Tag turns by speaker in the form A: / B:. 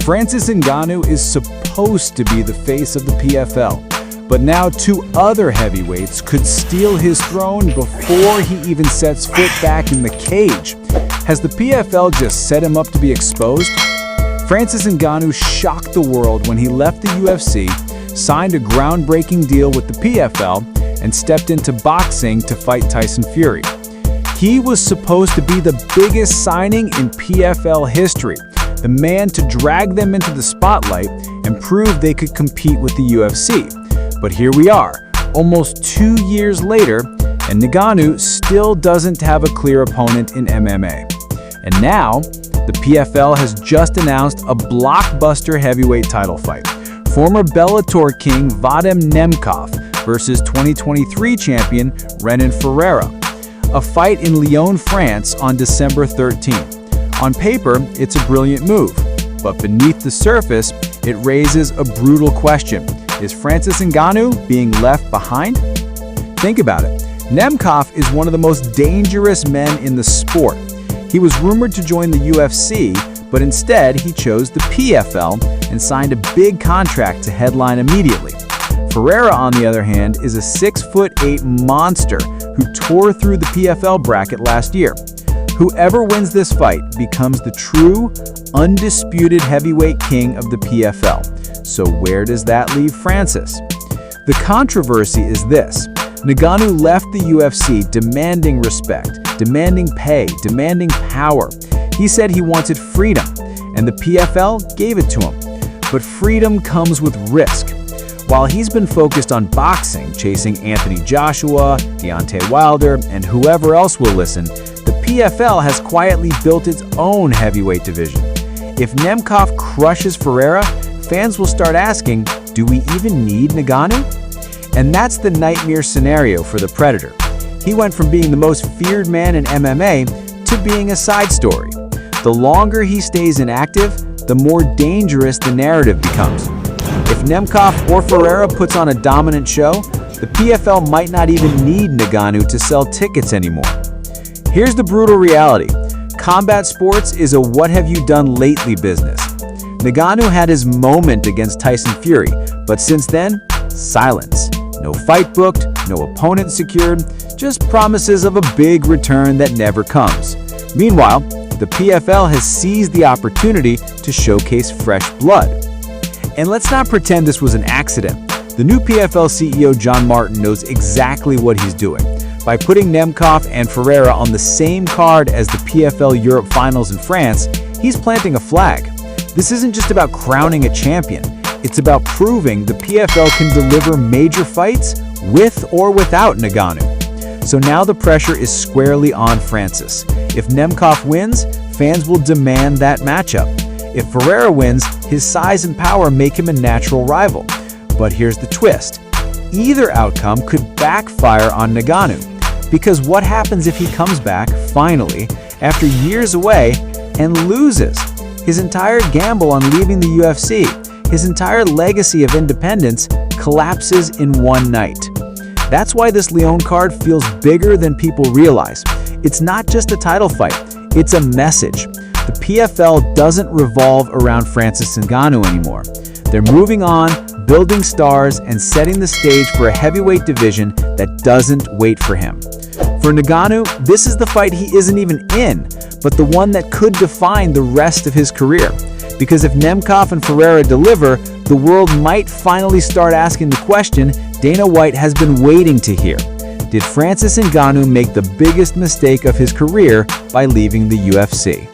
A: Francis Ngannou is supposed to be the face of the PFL, but now two other heavyweights could steal his throne before he even sets foot back in the cage. Has the PFL just set him up to be exposed? Francis Ngannou shocked the world when he left the UFC, signed a groundbreaking deal with the PFL, and stepped into boxing to fight Tyson Fury. He was supposed to be the biggest signing in PFL history, the man to drag them into the spotlight and prove they could compete with the UFC. But here we are, almost 2 years later, and Ngannou still doesn't have a clear opponent in MMA. And now, the PFL has just announced a blockbuster heavyweight title fight. Former Bellator king Vadim Nemkov versus 2023 champion Renan Ferreira. A fight in Lyon, France on December 13th. On paper, it's a brilliant move, but beneath the surface, it raises a brutal question. Is Francis Ngannou being left behind? Think about it. Nemkov is one of the most dangerous men in the sport. He was rumored to join the UFC, but instead he chose the PFL and signed a big contract to headline immediately. Ferreira, on the other hand, is a 6'8" monster who tore through the PFL bracket last year. Whoever wins this fight becomes the true, undisputed heavyweight king of the PFL. So where does that leave Francis? The controversy is this. Ngannou left the UFC demanding respect, demanding pay, demanding power. He said he wanted freedom, and the PFL gave it to him. But freedom comes with risk. While he's been focused on boxing, chasing Anthony Joshua, Deontay Wilder, and whoever else will listen, the PFL has quietly built its own heavyweight division. If Nemkov crushes Ferreira, fans will start asking, do we even need Ngannou? And that's the nightmare scenario for the Predator. He went from being the most feared man in MMA to being a side story. The longer he stays inactive, the more dangerous the narrative becomes. If Nemkov or Ferreira puts on a dominant show, the PFL might not even need Ngannou to sell tickets anymore. Here's the brutal reality. Combat sports is a what-have-you-done-lately business. Ngannou had his moment against Tyson Fury, but since then, silence. No fight booked, no opponent secured, just promises of a big return that never comes. Meanwhile, the PFL has seized the opportunity to showcase fresh blood. And let's not pretend this was an accident. The new PFL CEO John Martin knows exactly what he's doing. By putting Nemkov and Ferreira on the same card as the PFL Europe Finals in France, he's planting a flag. This isn't just about crowning a champion. It's about proving the PFL can deliver major fights with or without Ngannou. So now the pressure is squarely on Francis. If Nemkov wins, fans will demand that matchup. If Ferreira wins, his size and power make him a natural rival. But here's the twist. Either outcome could backfire on Ngannou. Because what happens if he comes back, finally, after years away, and loses? His entire gamble on leaving the UFC, his entire legacy of independence, collapses in one night. That's why this Lyon card feels bigger than people realize. It's not just a title fight, it's a message. The PFL doesn't revolve around Francis Ngannou anymore. They're moving on, building stars, and setting the stage for a heavyweight division that doesn't wait for him. For Ngannou, this is the fight he isn't even in, but the one that could define the rest of his career. Because if Nemkov and Ferreira deliver, the world might finally start asking the question Dana White has been waiting to hear. Did Francis Ngannou make the biggest mistake of his career by leaving the UFC?